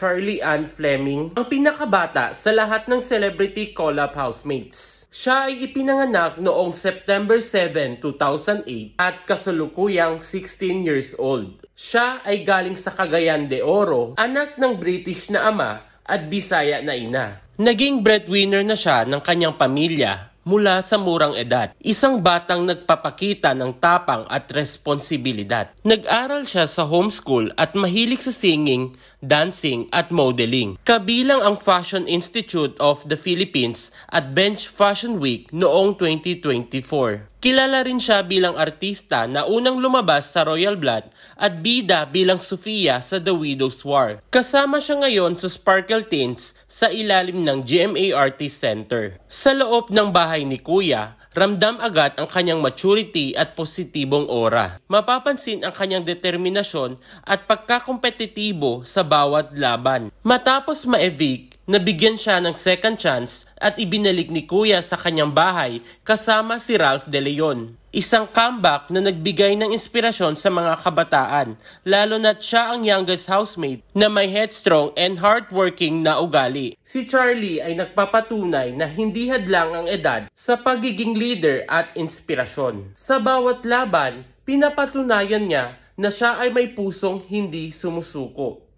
Charlie Ann Fleming, ang pinakabata sa lahat ng celebrity collab housemates. Siya ay ipinanganak noong September 7, 2008 at kasalukuyang 16 years old. Siya ay galing sa Cagayan de Oro, anak ng British na ama at Bisaya na ina. Naging breadwinner na siya ng kanyang pamilya mula sa murang edad. Isang batang nagpapakita ng tapang at responsibilidad. Nag-aral siya sa homeschool at mahilig sa singing, dancing at modeling. Kabilang ang Fashion Institute of the Philippines at Bench Fashion Week noong 2024. Kilala rin siya bilang artista na unang lumabas sa Royal Blood at bida bilang Sofia sa The Widow's War. Kasama siya ngayon sa Sparkle Teens sa ilalim ng GMA Artist Center. Sa loob ng bahay ni Kuya, ramdam agad ang kanyang maturity at positibong aura. Mapapansin ang kanyang determinasyon at pagkakompetitibo sa bawat laban. Matapos ma-evict, nabigyan siya ng second chance at ibinalik ni Kuya sa kanyang bahay kasama si Ralph De Leon. Isang comeback na nagbigay ng inspirasyon sa mga kabataan, lalo na't siya ang youngest housemate na may headstrong and hardworking na ugali. Si Charlie ay nagpapatunay na hindi hadlang ang edad sa pagiging leader at inspirasyon. Sa bawat laban, pinapatunayan niya na siya ay may pusong hindi sumusuko.